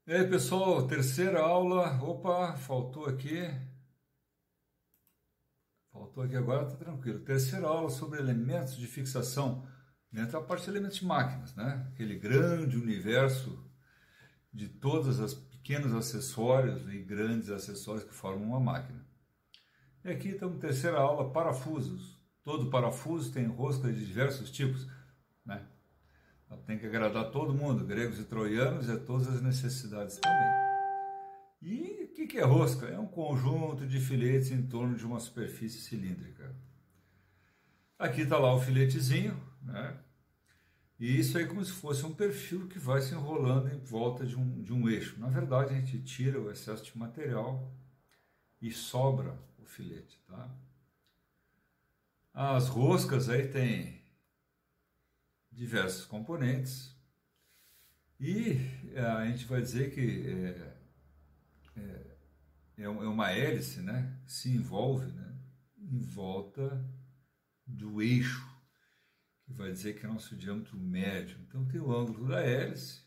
E aí, pessoal, terceira aula. Opa, faltou aqui. Faltou aqui agora, tá tranquilo. Terceira aula sobre elementos de fixação dentro da parte de elementos de máquinas, né? Aquele grande universo de todos os pequenos acessórios e grandes acessórios que formam uma máquina. E aqui estamos terceira aula, parafusos. Todo parafuso tem rosca de diversos tipos, né? Então, tem que agradar todo mundo, gregos e troianos, e a todas as necessidades também. E o que é rosca? É um conjunto de filetes em torno de uma superfície cilíndrica. Aqui está lá o filetezinho, né? E isso aí é como se fosse um perfil que vai se enrolando em volta de um eixo. Na verdade, a gente tira o excesso de material e sobra o filete, tá? As roscas aí tem diversos componentes e a gente vai dizer que é uma hélice, né, que se envolve, né, em volta do eixo, que vai dizer que é nosso diâmetro médio. Então tem o ângulo da hélice,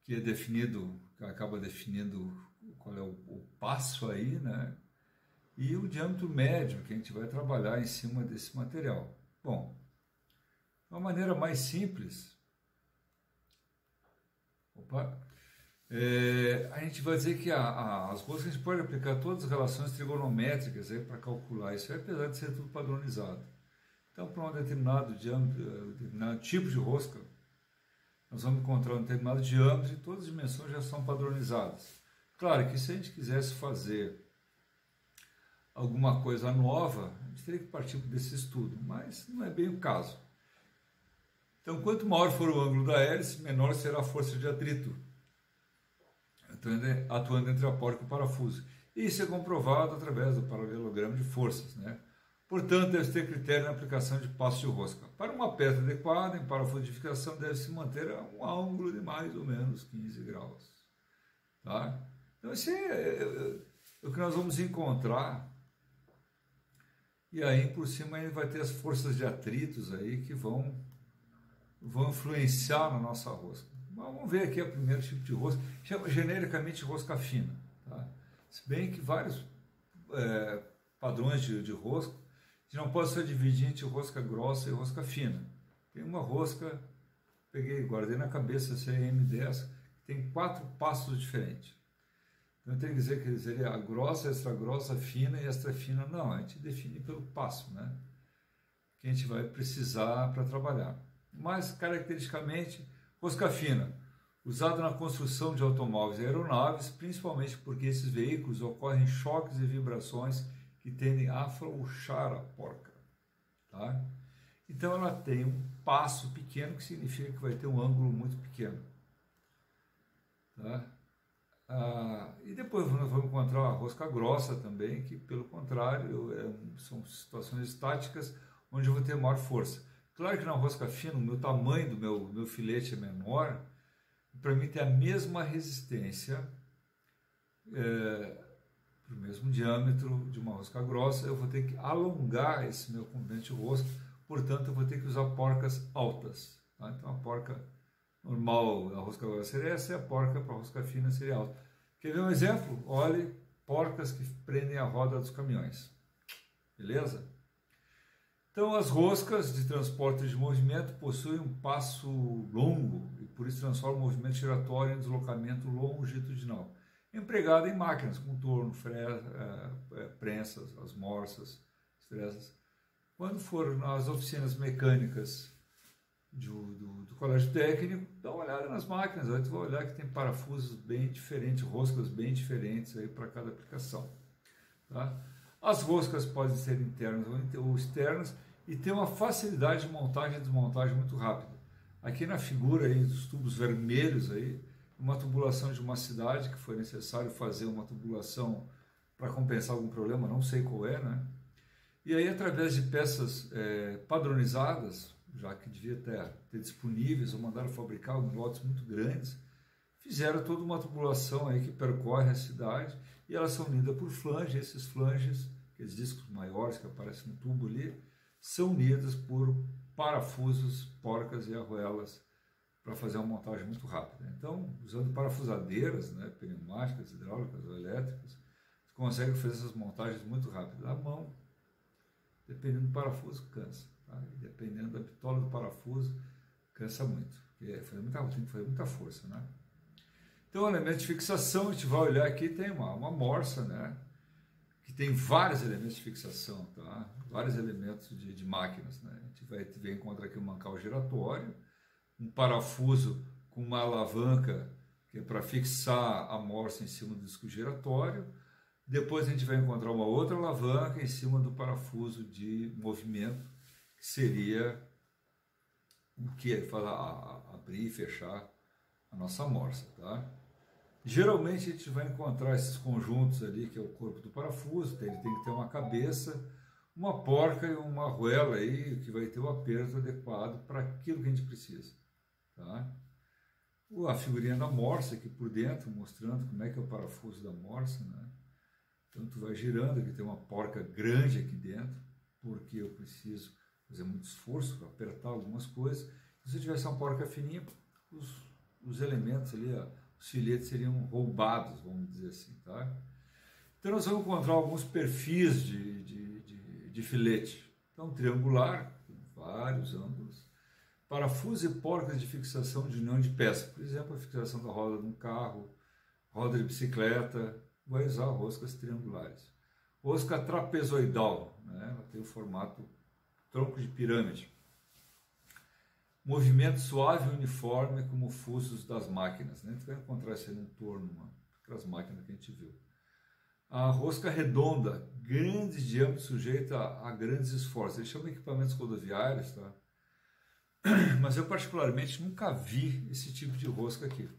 que é definido, que acaba definindo qual é o passo aí, né, e o diâmetro médio que a gente vai trabalhar em cima desse material. Bom, de uma maneira mais simples, a gente vai dizer que as roscas a gente pode aplicar todas as relações trigonométricas para calcular isso, apesar de ser tudo padronizado. Então, para um determinado diâmetro, determinado tipo de rosca, nós vamos encontrar um determinado diâmetro e todas as dimensões já são padronizadas. Claro que se a gente quisesse fazer alguma coisa nova, a gente teria que partir desse estudo, mas não é bem o caso. Então, quanto maior for o ângulo da hélice, menor será a força de atrito atuando entre a porca e o parafuso. E isso é comprovado através do paralelogramo de forças, né? Portanto, deve ter critério na aplicação de passo de rosca. Para uma peça adequada, em parafuso de fixação, deve-se manter a um ângulo de mais ou menos 15 graus. Tá? Então, isso é o que nós vamos encontrar. E aí, por cima, a gente vai ter as forças de atritos aí que vão influenciar na nossa rosca. Vamos ver aqui o primeiro tipo de rosca, chama genericamente rosca fina. Tá? Se bem que vários padrões de rosca, a gente não pode só dividir entre rosca grossa e rosca fina. Tem uma rosca, guardei na cabeça, essa é M10, que tem 4 passos diferentes. Então tem que dizer que seria a grossa, extra grossa, fina e extra fina. Não, a gente define pelo passo, né? Que a gente vai precisar para trabalhar. Mas, caracteristicamente, rosca fina, usada na construção de automóveis e aeronaves, principalmente porque esses veículos ocorrem choques e vibrações que tendem a afrouxar a porca. Tá? Então ela tem um passo pequeno, que significa que vai ter um ângulo muito pequeno. Tá? E depois nós vamos encontrar a rosca grossa também, que pelo contrário são situações estáticas onde eu vou ter maior força. Claro que na rosca fina, o meu tamanho do meu filete é menor, para mim ter a mesma resistência, para o mesmo diâmetro de uma rosca grossa, eu vou ter que alongar esse meu componente de rosca, portanto eu vou ter que usar porcas altas. Tá? Então a porca normal, a rosca grossa seria essa, e a porca para a rosca fina seria alta. Quer ver um exemplo? Olhe, porcas que prendem a roda dos caminhões. Beleza? Então, as roscas de transporte de movimento possuem um passo longo e por isso transformam o movimento giratório em deslocamento longitudinal. Empregado em máquinas como torno, prensas, as morsas, as fresas. Quando for nas oficinas mecânicas do colégio técnico, dá uma olhada nas máquinas, aí tu vai olhar que tem parafusos bem diferentes, roscas bem diferentes aí para cada aplicação. Tá? As roscas podem ser internas ou externas e tem uma facilidade de montagem e desmontagem muito rápida. Aqui na figura aí dos tubos vermelhos aí, uma tubulação de uma cidade que foi necessário fazer uma tubulação para compensar algum problema, não sei qual é, né? E aí através de peças padronizadas, já que devia ter disponíveis ou mandaram fabricar em lotes muito grandes, fizeram toda uma tubulação aí que percorre a cidade e elas são unidas por flanges. Esses flanges, aqueles discos maiores que aparecem no tubo ali, são unidos por parafusos, porcas e arruelas para fazer uma montagem muito rápida. Então, usando parafusadeiras, né, pneumáticas, hidráulicas ou elétricas, você consegue fazer essas montagens muito rápidas. A mão, dependendo do parafuso, cansa. Tá? E dependendo da bitola do parafuso, cansa muito. Porque tem que fazer muita força. Né? Então, o elemento de fixação, a gente vai olhar aqui, tem uma morsa, né, que tem vários elementos de fixação, tá? Vários elementos de máquinas. Né? A gente vai encontrar aqui um mancal giratório, um parafuso com uma alavanca que é para fixar a morsa em cima do disco giratório. Depois a gente vai encontrar uma outra alavanca em cima do parafuso de movimento, que seria o que? Abrir e fechar a nossa morsa. Tá? Geralmente a gente vai encontrar esses conjuntos ali, que é o corpo do parafuso, ele tem que ter uma cabeça, uma porca e uma arruela aí, que vai ter o aperto adequado para aquilo que a gente precisa. Tá? A figurinha da morsa aqui por dentro, mostrando como é que é o parafuso da morsa. Né? Então tu vai girando, aqui tem uma porca grande aqui dentro, porque eu preciso fazer muito esforço para apertar algumas coisas. Se eu tivesse uma porca fininha, os elementos ali, os filetes seriam roubados, vamos dizer assim. Tá? Então nós vamos encontrar alguns perfis de filete. Então triangular, com vários ângulos. Parafuso e porcas de fixação de união de peça. Por exemplo, a fixação da roda de um carro, roda de bicicleta, vai usar roscas triangulares. Rosca trapezoidal, né? Ela tem o formato tronco de pirâmide. Movimento suave e uniforme como fusos das máquinas. Né? A gente vai encontrar isso aí num torno, aquelas máquinas que a gente viu. A rosca redonda, grande diâmetro, sujeita a grandes esforços. Eles chamam de equipamentos rodoviários, tá? Mas eu particularmente nunca vi esse tipo de rosca aqui.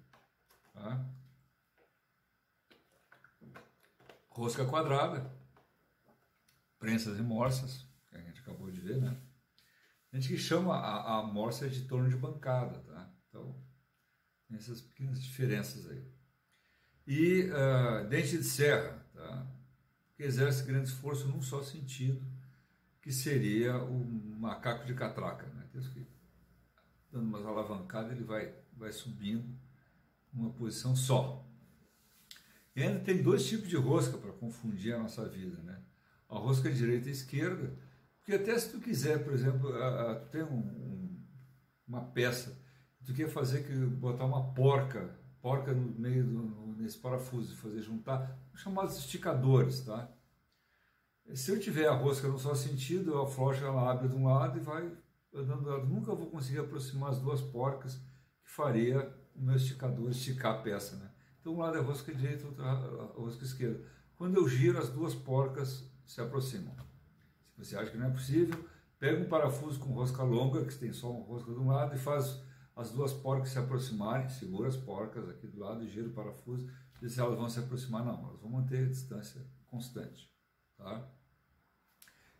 Tá? Rosca quadrada, prensas e morsas, que a gente acabou de ver, né? A gente que chama a morsa de torno de bancada, tá? Então, tem essas pequenas diferenças aí. E dente de serra, tá? Que exerce grande esforço num só sentido, que seria o macaco de catraca, né? Dando umas alavancadas, ele vai subindo numa posição só. E ainda tem dois tipos de rosca para confundir a nossa vida, né? A rosca direita e esquerda, porque até se tu quiser, por exemplo, tu tem uma peça, tu quer botar uma porca no meio nesse parafuso, fazer juntar, chamados esticadores, tá? Se eu tiver a rosca no só sentido, eu afrouxo, ela abre de um lado e vai andando. Eu nunca vou conseguir aproximar as duas porcas que faria o meu esticador esticar a peça, né? Então um lado é a rosca direita, outro é a rosca esquerda. Quando eu giro, as duas porcas se aproximam. Se você acha que não é possível, pega um parafuso com rosca longa, que tem só uma rosca de um lado, e faz as duas porcas se aproximarem, segura as porcas aqui do lado e gira o parafuso, e se elas vão se aproximar, não, elas vão manter a distância constante. Tá?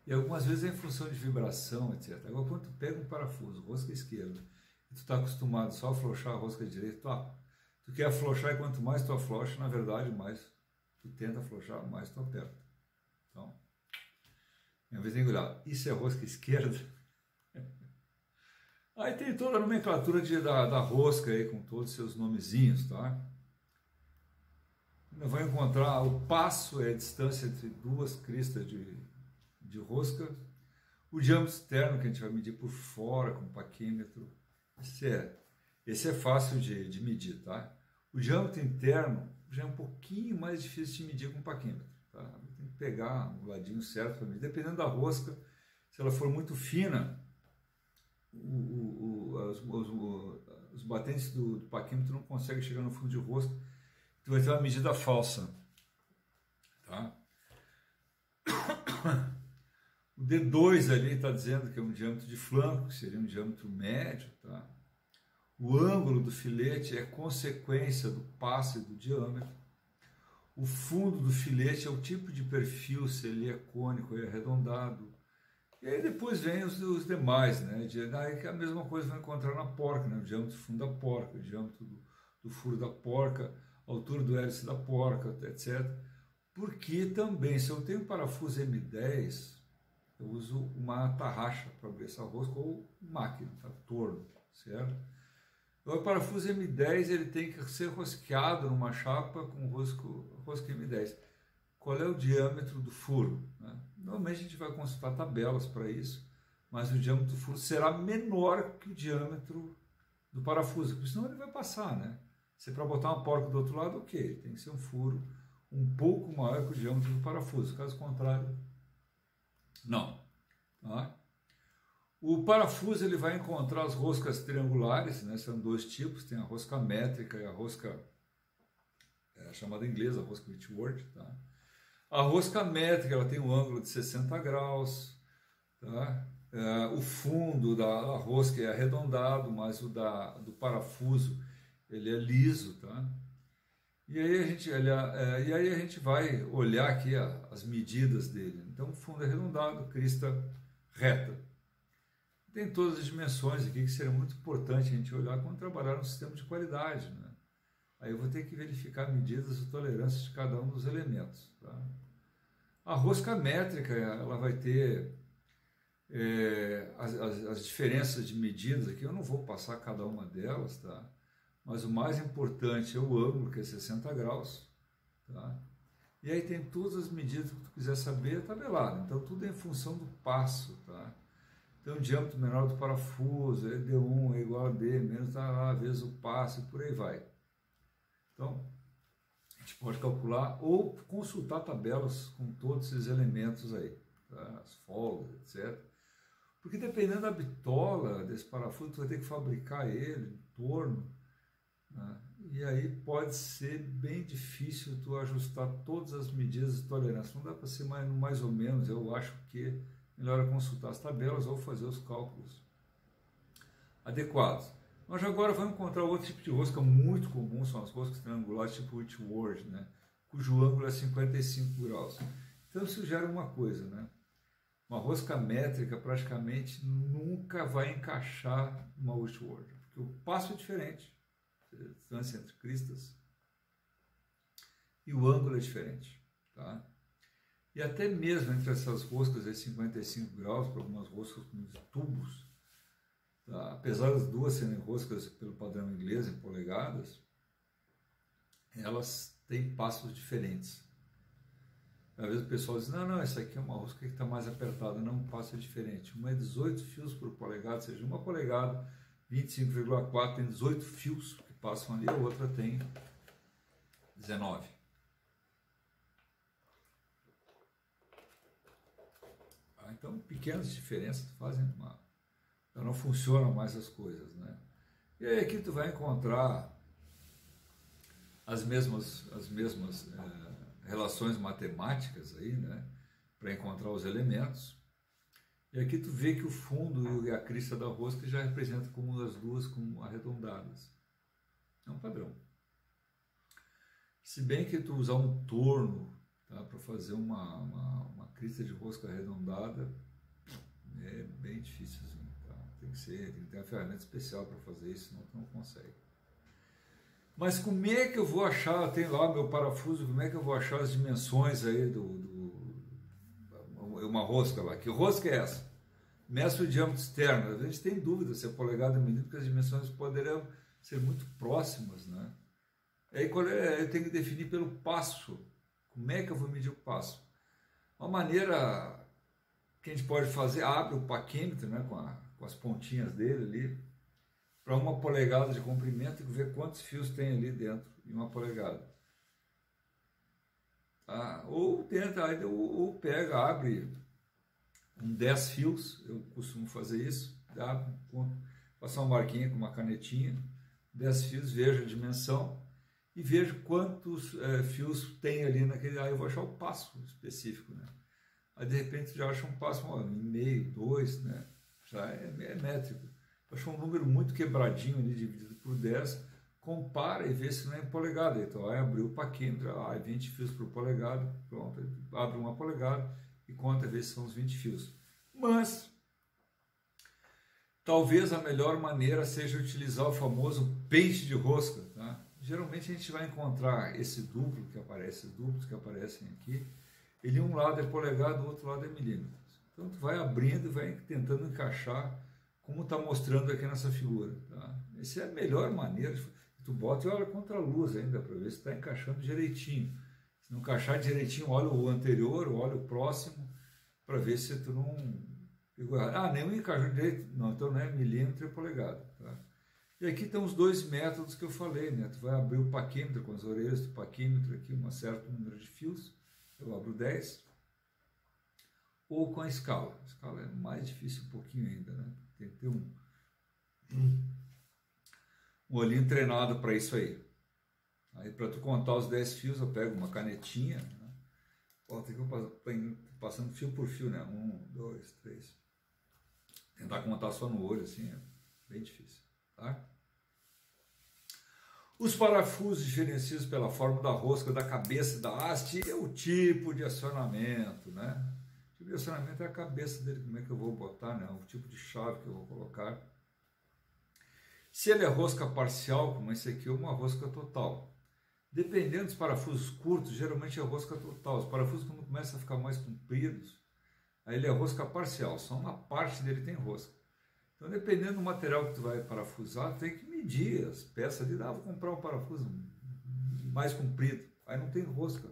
E algumas vezes é em função de vibração, etc. Agora, quando tu pega um parafuso, rosca esquerda, e tu está acostumado só a afrouxar a rosca direita, tu quer afrouxar, e quanto mais tu afrouxa, na verdade, mais tu tenta afrouxar, mais tu aperta. Então, minha vez tem que olhar, isso é rosca esquerda? Aí tem toda a nomenclatura da rosca aí, com todos os seus nomezinhos, tá? Eu vou encontrar, o passo é a distância entre duas cristas de rosca, o diâmetro externo que a gente vai medir por fora com o paquímetro, esse é fácil de medir, tá? O diâmetro interno já é um pouquinho mais difícil de medir com o paquímetro, tá? Tem que pegar o ladinho certo para medir, dependendo da rosca, se ela for muito fina, os batentes do paquímetro não conseguem chegar no fundo de rosca, tu vai ter uma medida falsa, tá? O D2 ali está dizendo que é um diâmetro de flanco, que seria um diâmetro médio, tá? O ângulo do filete é consequência do passe do diâmetro. O fundo do filete é o tipo de perfil, se ele é cônico ou é arredondado. E aí depois vem os demais, né? Aí que a mesma coisa vai encontrar na porca, né? O diâmetro do fundo da porca, o diâmetro do furo da porca, a altura do hélice da porca, etc. Porque também, se eu tenho um parafuso M10, eu uso uma tarraxa para abrir essa rosca ou máquina, tá? Torno, certo? O parafuso M10 ele tem que ser rosqueado numa chapa com rosca M10. Qual é o diâmetro do furo? Né? Normalmente a gente vai consultar tabelas para isso, mas o diâmetro do furo será menor que o diâmetro do parafuso, porque senão ele vai passar, né? Se é para botar uma porca do outro lado, ok, tem que ser um furo um pouco maior que o diâmetro do parafuso, caso contrário, não. Tá? O parafuso ele vai encontrar as roscas triangulares, né? São dois tipos, tem a rosca métrica e a rosca chamada em inglês, a rosca Whitworth. Tá? A rosca métrica ela tem um ângulo de 60 graus, tá? O fundo da rosca é arredondado, mas o do parafuso ele é liso, tá? E aí a gente vai olhar aqui as medidas dele. Então o fundo é arredondado, crista reta. Tem todas as dimensões aqui que seria muito importante a gente olhar quando trabalhar no sistema de qualidade, né? Aí eu vou ter que verificar medidas e tolerâncias de cada um dos elementos, tá? A rosca métrica ela vai ter as diferenças de medidas aqui, eu não vou passar cada uma delas, tá? Mas o mais importante é o ângulo, que é 60 graus, tá? E aí tem todas as medidas que tu quiser saber tabelado, então tudo é em função do passo, tá? Então o diâmetro menor do parafuso, D1 é igual a D, menos A vezes o passo e por aí vai. Então, a gente pode calcular ou consultar tabelas com todos esses elementos aí, tá? As folgas, etc. Porque dependendo da bitola desse parafuso, tu vai ter que fabricar ele em torno, né? E aí pode ser bem difícil tu ajustar todas as medidas de tolerância. Não dá para ser mais ou menos, eu acho que melhor é consultar as tabelas ou fazer os cálculos adequados. Nós agora vamos encontrar outro tipo de rosca muito comum, são as roscas triangulares tipo Whitworth, né? Cujo ângulo é 55 graus. Então isso gera uma coisa, né? Uma rosca métrica praticamente nunca vai encaixar uma Whitworth, porque o passo é diferente, a distância entre cristas, e o ângulo é diferente, tá? E até mesmo entre essas roscas de 55 graus, para algumas roscas com tubos, tá? Apesar das duas serem roscas pelo padrão inglês em polegadas, elas têm passos diferentes. Às vezes o pessoal diz, não, essa aqui é uma rosca que está mais apertada, não, um passo é diferente. Uma é 18 fios por polegada, ou seja, uma polegada, 25,4, tem 18 fios que passam ali, a outra tem 19. Então, pequenas diferenças fazem não funcionam mais as coisas, né? E aí aqui tu vai encontrar as mesmas relações matemáticas aí, né? Para encontrar os elementos. E aqui tu vê que o fundo e a crista da rosca já representam como as duas como arredondadas. É um padrão. Se bem que tu usar um torno, tá, para fazer uma crista de rosca arredondada, é bem difícilzinho, tá? Tem que ter uma ferramenta especial para fazer isso, senão tu não consegue. Mas como é que eu vou achar, tem lá o meu parafuso, como é que eu vou achar as dimensões aí uma rosca lá? Que rosca é essa? Meço o diâmetro externo. A gente tem dúvida se é polegada ou milímetro, porque as dimensões poderiam ser muito próximas, né? Aí eu tenho que definir pelo passo. Como é que eu vou medir o passo? Uma maneira que a gente pode fazer, abre o paquímetro, né, com as pontinhas dele ali, para 1 polegada de comprimento e ver quantos fios tem ali dentro de 1 polegada. Tá? Ou pega, abre 10 fios, eu costumo fazer isso, passar uma marquinha com uma canetinha, 10 fios, vejo a dimensão e vejo quantos fios tem ali naquele, aí eu vou achar o passo específico, né? Aí de repente já acha um passo 1,5, 2, né? Já é métrico. Achou um número muito quebradinho ali, dividido por 10, compara e vê se não é em polegada. Então, aí abriu o paquímetro, 20 fios por polegada, pronto, abre 1 polegada e conta ver se são os 20 fios. Mas, talvez a melhor maneira seja utilizar o famoso pente de rosca, tá? Geralmente a gente vai encontrar esse duplo que aparece, esses duplos que aparecem aqui, ele um lado é polegada, o outro lado é milímetros. Então, tu vai abrindo e vai tentando encaixar como está mostrando aqui nessa figura, tá? Essa é a melhor maneira. Tu bota e olha contra a luz ainda, para ver se está encaixando direitinho. Se não encaixar direitinho, olha o anterior, olha o próximo, para ver se tu não ficou errado. Ah, nenhum encaixou direito? Não, então não é milímetro e polegada. Tá? E aqui estão os dois métodos que eu falei, né? Tu vai abrir o paquímetro com as orelhas do paquímetro aqui, um certo número de fios, eu abro 10, ou com a escala. A escala é mais difícil um pouquinho ainda, né? Tem que ter um olhinho treinado para isso aí. Aí para tu contar os 10 fios, eu pego uma canetinha, né? Volta aqui, eu passando fio por fio, né? 1, 2, 3. Tentar contar só no olho, assim, é bem difícil, tá? Os parafusos diferenciados pela forma da rosca, da cabeça e da haste é o tipo de acionamento, né? O tipo de acionamento é a cabeça dele, como é que eu vou botar, né? O tipo de chave que eu vou colocar. Se ele é rosca parcial, como esse aqui, é uma rosca total. Dependendo dos parafusos curtos, geralmente é rosca total. Os parafusos, quando começam a ficar mais compridos, aí ele é rosca parcial, só uma parte dele tem rosca. Então, dependendo do material que tu vai parafusar, tu tem que medir as peças ali. Vou comprar um parafuso mais comprido, aí não tem rosca.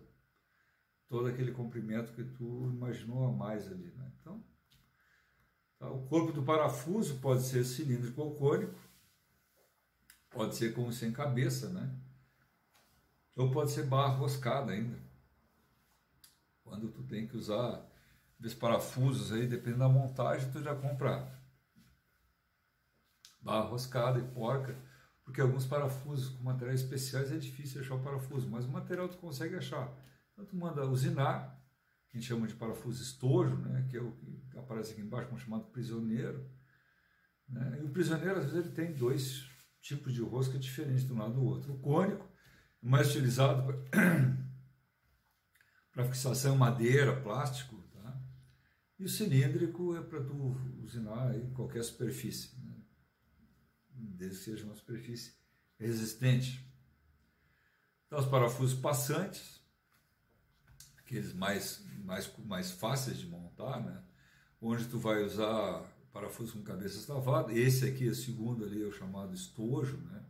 Todo aquele comprimento que tu imaginou a mais ali, né? Então, tá, o corpo do parafuso pode ser cilíndrico ou cônico, pode ser com sem cabeça, né? Ou pode ser barra roscada ainda. Quando tu tem que usar os parafusos aí, dependendo da montagem, tu já compra barra roscada e porca, porque alguns parafusos com materiais especiais é difícil achar o parafuso, mas o material tu consegue achar. Então tu manda usinar, que a gente chama de parafuso estojo, né? Que é o que aparece aqui embaixo, como chamado prisioneiro. Né? E o prisioneiro, às vezes, ele tem dois tipos de rosca diferentes de um lado do outro. O cônico, mais utilizado para fixação em madeira, plástico, tá? E o cilíndrico é para tu usinar em qualquer superfície, né? Desde que seja uma superfície resistente. Então, os parafusos passantes, aqueles mais fáceis de montar, né? Onde tu vai usar parafuso com cabeça estavada. Esse aqui, o segundo ali, é o chamado estojo, né?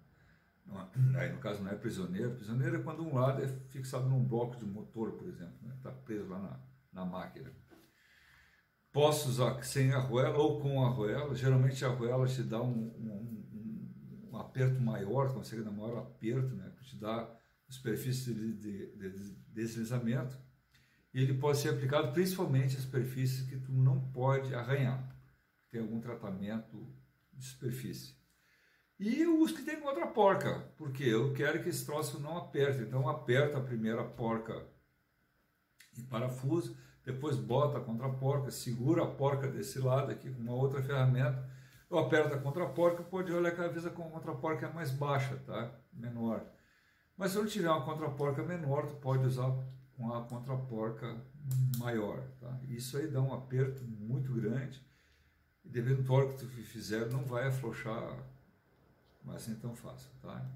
Aí, no caso, não é prisioneiro. Prisioneiro é quando um lado é fixado num bloco de motor, por exemplo, né? Está preso lá na máquina. Posso usar sem arruela ou com arruela. Geralmente a arruela te dá um aperto maior, consegue dar maior aperto, né? Te dá superfície de deslizamento. E ele pode ser aplicado principalmente em superfícies que tu não pode arranhar. Tem algum tratamento de superfície. E eu uso que tem outra porca, porque eu quero que esse troço não aperte. Então aperta a primeira porca em parafuso, depois bota a contraporca, segura a porca desse lado aqui com uma outra ferramenta, eu aperto a contraporca, pode olhar que às vezes a contraporca é mais baixa, tá? Menor. Mas se eu tiver uma contraporca menor, tu pode usar com a contraporca maior, tá? Isso aí dá um aperto muito grande, e dependendo do torque que tu fizer, não vai afrouxar mas assim tão fácil, tá?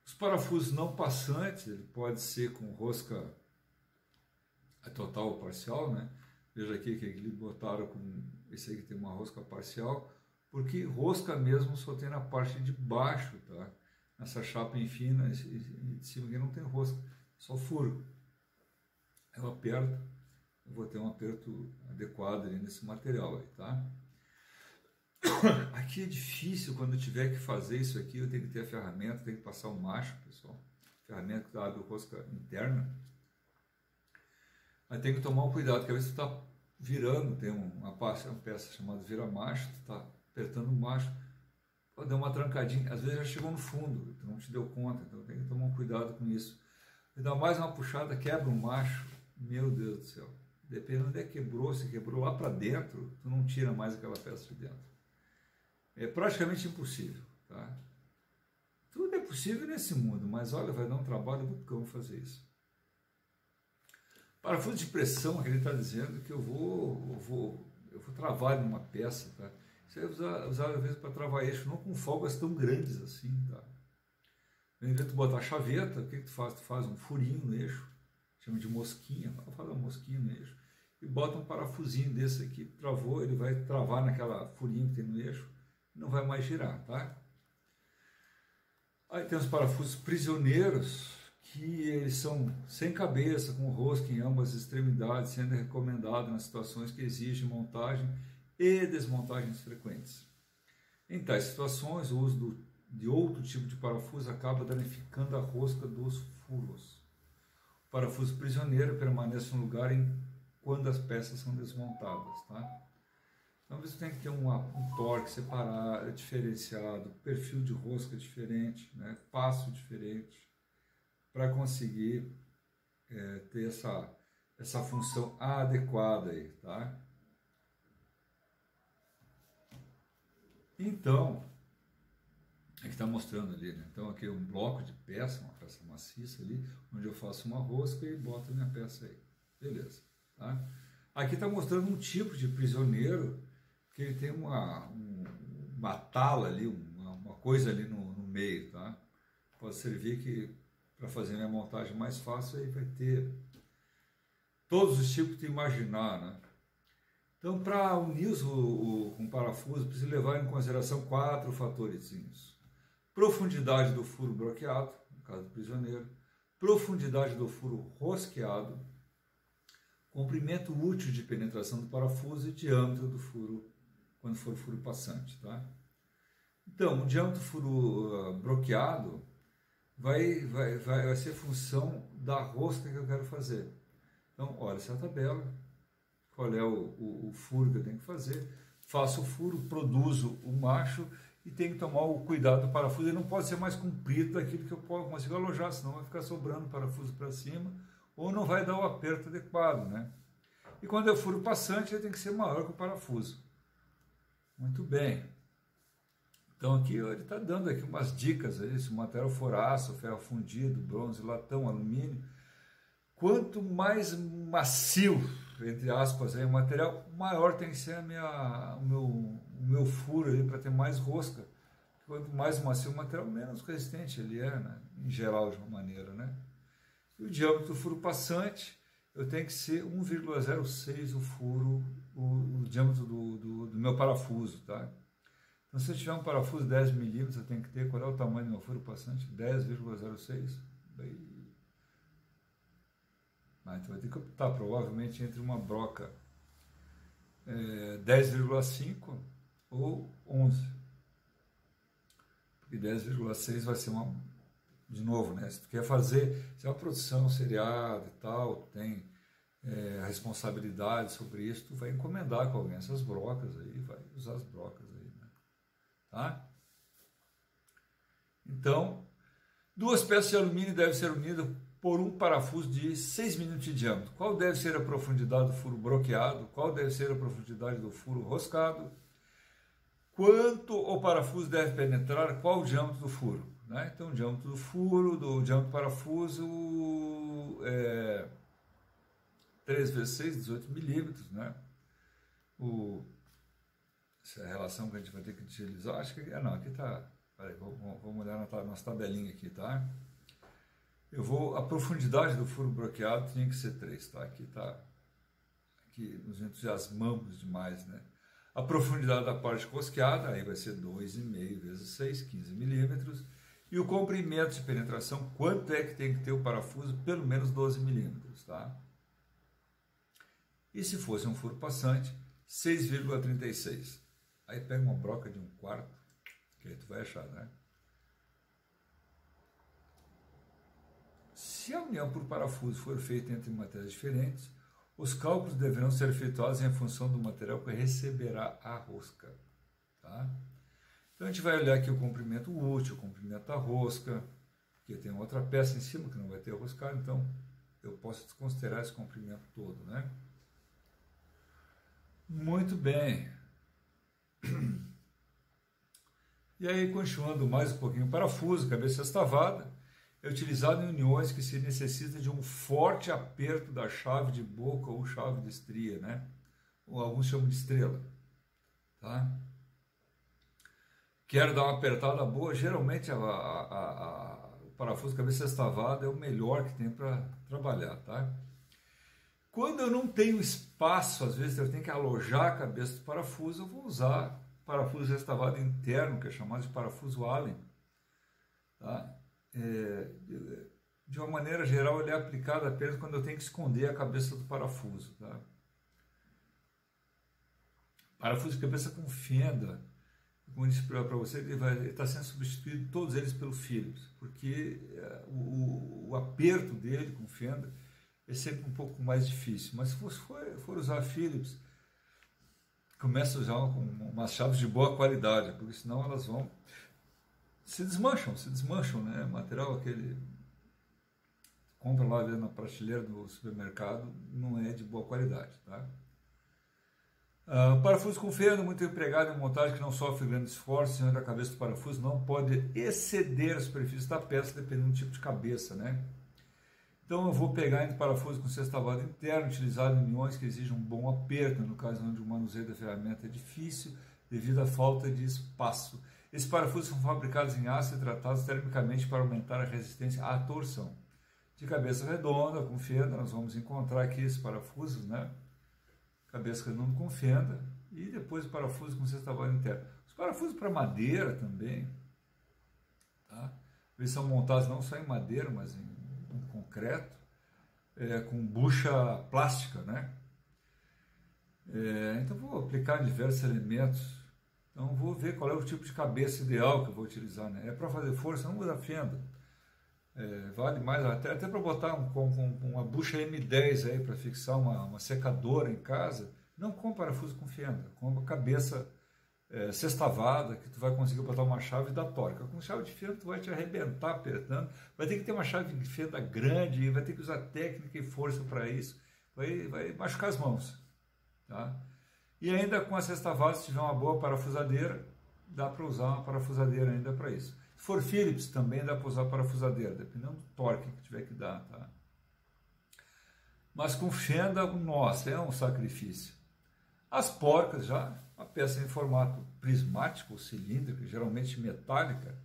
Os parafusos não passantes, ele pode ser com rosca total ou parcial, né? Veja aqui que eles botaram com esse aí que tem uma rosca parcial, porque rosca mesmo só tem na parte de baixo, tá? Nessa chapa fina, de cima aqui não tem rosca, só furo. Eu aperto, eu vou ter um aperto adequado ali nesse material aí, tá? Aqui é difícil, quando eu tiver que fazer isso aqui, eu tenho que ter a ferramenta, tenho que passar o macho, pessoal. Ferramenta que abre a rosca interna. Aí tem que tomar um cuidado, porque às vezes tu está virando, tem uma peça chamada vira-macho, tu está apertando o macho, pode dar uma trancadinha, às vezes já chegou no fundo, tu não te deu conta, então tem que tomar um cuidado com isso. Ainda mais uma puxada, quebra o macho, meu Deus do céu. Dependendo de onde quebrou, se quebrou lá para dentro, tu não tira mais aquela peça de dentro. É praticamente impossível, tá? Tudo é possível nesse mundo, mas olha, vai dar um trabalho do cão fazer isso. Parafuso de pressão, que ele está dizendo que eu vou travar numa peça, tá? Você vai usar às vezes para travar eixo, não com folgas tão grandes assim, tá? Ao invés de tu botar a chaveta, o que tu faz? Tu faz um furinho no eixo, chama de mosquinha, faz uma mosquinha no eixo, e bota um parafusinho desse aqui, travou, ele vai travar naquela furinho que tem no eixo, não vai mais girar, tá? Aí tem os parafusos prisioneiros, que eles são sem cabeça, com rosca em ambas extremidades, sendo recomendado nas situações que exigem montagem e desmontagens frequentes. Em tais situações, o uso de outro tipo de parafuso acaba danificando a rosca dos furos. O parafuso prisioneiro permanece no lugar quando as peças são desmontadas. Tá? Então você tem que ter um torque separado, diferenciado, perfil de rosca diferente, né? Passo diferente, para conseguir ter essa função adequada aí, tá? Então, aqui está mostrando ali, né? Então aqui é um bloco de peça, uma peça maciça ali, onde eu faço uma rosca e boto a minha peça aí. Beleza, tá? Aqui está mostrando um tipo de prisioneiro que ele tem uma tala ali, uma coisa ali no meio, tá? Pode servir para fazer minha montagem mais fácil, aí vai ter todos os tipos de imaginar, né? Então, para unir com parafuso, precisa levar em consideração 4 fatores: profundidade do furo broqueado, no caso do prisioneiro, profundidade do furo rosqueado, comprimento útil de penetração do parafuso e diâmetro do furo, quando for furo passante, tá? Então, o diâmetro do furo broqueado vai ser função da rosca que eu quero fazer. Então, olha essa tabela, qual é o furo que eu tenho que fazer, faço o furo, produzo o macho e tenho que tomar o cuidado do parafuso. Ele não pode ser mais comprido daquilo que eu consigo alojar, senão vai ficar sobrando parafuso para cima ou não vai dar o aperto adequado, né? E quando eu furo passante, ele tem que ser maior que o parafuso. Muito bem. Então aqui ele está dando aqui umas dicas aí, se o material for aço, ferro fundido, bronze, latão, alumínio, quanto mais macio, entre aspas, aí, o material, maior tem que ser o meu furo para ter mais rosca. Quanto mais macio o material, menos resistente ele é, né? Em geral, de uma maneira, né? E o diâmetro do furo passante, eu tenho que ser 1,06 o furo, o diâmetro do meu parafuso, tá? Então, se eu tiver um parafuso 10 milímetros, eu tenho que ter, qual é o tamanho do meu furo passante? 10,06. Então vai ter que optar provavelmente entre uma broca 10,5 ou 11. Porque 10,6 vai ser de novo, né? Se tu quer fazer, se é uma produção seriada e tal, tem responsabilidade sobre isso, tu vai encomendar com alguém essas brocas aí, vai usar as brocas aí, né? Tá? Então, 2 peças de alumínio devem ser unidas por um parafuso de 6 mm de diâmetro. Qual deve ser a profundidade do furo broqueado? Qual deve ser a profundidade do furo roscado? Quanto o parafuso deve penetrar? Qual o diâmetro do furo? Né? Então, o diâmetro do furo, do diâmetro do parafuso, 3 vezes 6, 18 milímetros, né? Essa é a relação que a gente vai ter que utilizar. Acho que não, aqui está. Peraí, vamos olhar na nossa tabelinha aqui, tá? A profundidade do furo broqueado tinha que ser 3, tá? Aqui nos entusiasmamos demais, né? A profundidade da parte rosqueada, aí vai ser 2,5 vezes 6, 15 milímetros. E o comprimento de penetração, quanto é que tem que ter o parafuso? Pelo menos 12 milímetros, tá? E se fosse um furo passante, 6,36. Aí pega uma broca de 1/4, que aí tu vai achar, né? Se a união por parafuso for feita entre materiais diferentes, os cálculos deverão ser efetuados em função do material que receberá a rosca. Tá? Então a gente vai olhar aqui o comprimento útil, o comprimento da rosca, porque tem outra peça em cima que não vai ter roscado, então eu posso desconsiderar esse comprimento todo, né? Muito bem. E aí, continuando mais um pouquinho, o parafuso, cabeça estavada, é utilizado em uniões que se necessita de um forte aperto da chave de boca ou chave de estria, né? Ou alguns chamam de estrela, tá? Quero dar uma apertada boa, geralmente o parafuso cabeça estavada é o melhor que tem para trabalhar, tá? Quando eu não tenho espaço, às vezes eu tenho que alojar a cabeça do parafuso, eu vou usar parafuso estavado interno, que é chamado de parafuso Allen. tá? De uma maneira geral, ele é aplicado apenas quando eu tenho que esconder a cabeça do parafuso, tá? Parafuso de cabeça com fenda, como eu disse para você, ele está sendo substituído, todos eles, pelo Phillips, porque o aperto dele com fenda é sempre um pouco mais difícil. Mas se for usar Phillips, começa a usar umas chaves de boa qualidade, porque senão elas vão se desmancham, né? O material aquele compra lá na prateleira do supermercado não é de boa qualidade, tá? Parafuso com fenda, muito empregado em montagem que não sofre grande esforço, sendo a cabeça do parafuso não pode exceder a superfície da peça, dependendo do tipo de cabeça, né? Então eu vou pegar entre parafuso com sextavado interno, utilizado em uniões que exigem um bom aperto, no caso onde o manuseio da ferramenta é difícil, devido à falta de espaço. Esses parafusos são fabricados em aço e tratados termicamente para aumentar a resistência à torção. De cabeça redonda, com fenda, nós vamos encontrar aqui esses parafusos, né? Cabeça redonda com fenda, e depois o parafuso com sextavado interno. Os parafusos para madeira também, tá? Eles são montados não só em madeira, mas em concreto, com bucha plástica, né? Então vou aplicar em diversos elementos. Então vou ver qual é o tipo de cabeça ideal que eu vou utilizar, né? Para fazer força, não usa fenda. Vale mais, até para botar uma bucha M10 aí para fixar uma secadora em casa, não com parafuso com fenda, com uma cabeça sextavada, que tu vai conseguir botar uma chave da torca. Com chave de fenda tu vai te arrebentar apertando, vai ter que ter uma chave de fenda grande, vai ter que usar técnica e força para isso, vai machucar as mãos, tá? E ainda com a sextavada, se tiver uma boa parafusadeira, dá para usar uma parafusadeira ainda para isso. Se for Phillips, também dá para usar parafusadeira, dependendo do torque que tiver que dar, tá? Mas com fenda, nossa, é um sacrifício. As porcas já, uma peça em formato prismático ou cilíndrico, geralmente metálica,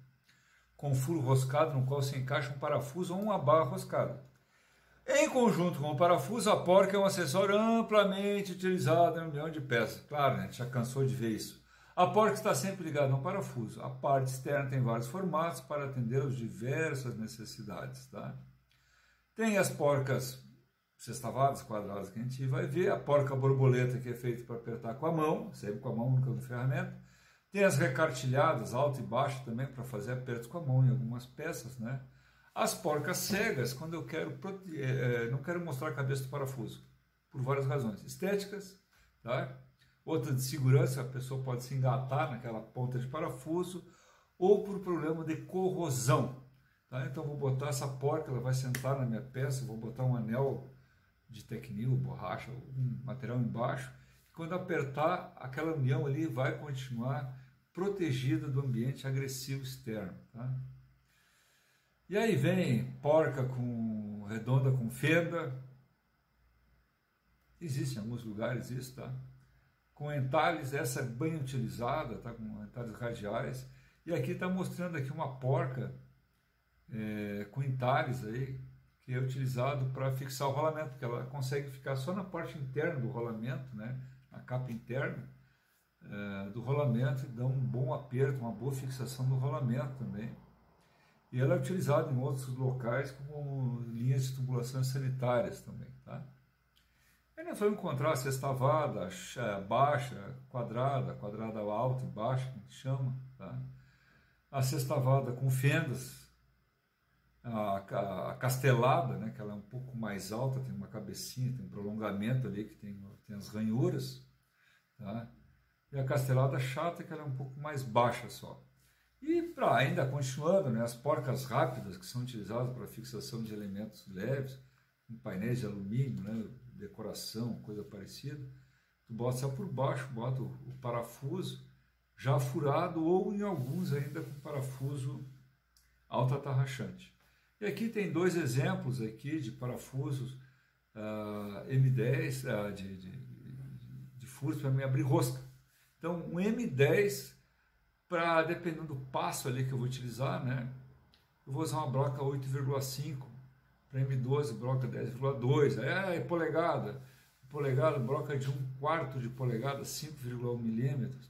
com furo roscado no qual se encaixa um parafuso ou uma barra roscada. Em conjunto com o parafuso, a porca é um acessório amplamente utilizado em um milhão de peças. Claro, né, a gente já cansou de ver isso. A porca está sempre ligada a um parafuso. A parte externa tem vários formatos para atender às diversas necessidades, tá? Tem as porcas sextavadas, quadradas, que a gente vai ver. A porca borboleta, que é feita para apertar com a mão, sempre com a mão, nunca com ferramenta. Tem as recartilhadas, alta e baixa, também para fazer apertos com a mão em algumas peças, né? As porcas cegas, quando eu não quero mostrar a cabeça do parafuso, por várias razões. Estéticas, tá? Outra de segurança, a pessoa pode se engatar naquela ponta de parafuso, ou por problema de corrosão, tá? Então vou botar essa porca, ela vai sentar na minha peça, vou botar um anel de tecnil, borracha, um material embaixo, e quando apertar, aquela união ali vai continuar protegida do ambiente agressivo externo, tá? E aí vem porca redonda com fenda, existe em alguns lugares isso, tá? Com entalhes, essa é bem utilizada, tá? Com entalhes radiais, e aqui está mostrando aqui uma porca com entalhes aí, que é utilizado para fixar o rolamento, porque ela consegue ficar só na parte interna do rolamento, né? Na capa interna do rolamento, e dá um bom aperto, uma boa fixação do rolamento também. E ela é utilizada em outros locais como linhas de tubulações sanitárias também, tá? Aí nós vamos encontrar a sextavada, baixa, quadrada alta e baixa, que a gente chama, tá? A sextavada com fendas, a castelada, né, que ela é um pouco mais alta, tem uma cabecinha, tem um prolongamento ali, que tem as ranhuras, tá? E a castelada chata, que ela é um pouco mais baixa só. E para ainda continuando, né, as porcas rápidas, que são utilizadas para fixação de elementos leves, com painéis de alumínio, né, decoração, coisa parecida, tu bota só por baixo, bota o parafuso já furado, ou em alguns ainda com parafuso alta atarrachante. E aqui tem dois exemplos aqui de parafusos M10 de furos para me abrir rosca. Então um M10, para, dependendo do passo ali que eu vou utilizar, né, eu vou usar uma broca 8,5, para M12 broca 10,2, polegada, broca de 1/4 de polegada, 5,1 milímetros.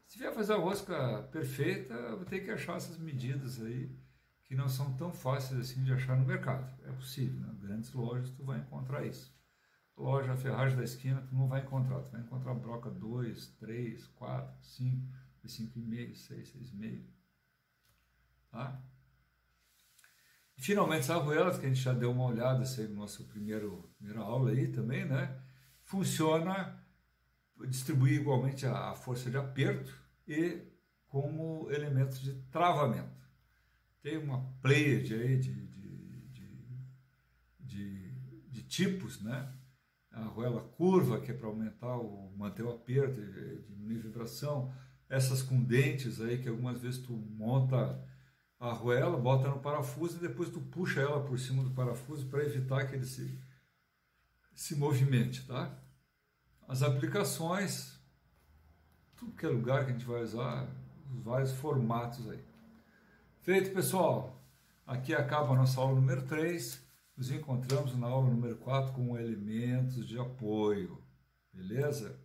Se vier fazer a rosca perfeita, eu vou ter que achar essas medidas aí, que não são tão fáceis assim de achar no mercado. É possível, né? Grandes lojas tu vai encontrar isso. Loja Ferragem da esquina tu não vai encontrar. Tu vai encontrar broca 2, 3, 4, 5, 5,5, 6, 6,5. Tá? E finalmente as arruelas, que a gente já deu uma olhada assim, no nosso primeira aula aí também, né? Funciona distribuir igualmente a força de aperto e como elementos de travamento. Tem uma pleiade aí de tipos, né? A arruela curva, que é para manter o aperto, diminuir a vibração. Essas com dentes aí, que algumas vezes tu monta a arruela, bota no parafuso e depois tu puxa ela por cima do parafuso para evitar que ele se movimente, tá? As aplicações, tudo que é lugar que a gente vai usar, os vários formatos aí. Feito, pessoal. Aqui acaba a nossa aula número 3. Nos encontramos na aula número 4 com elementos de apoio. Beleza?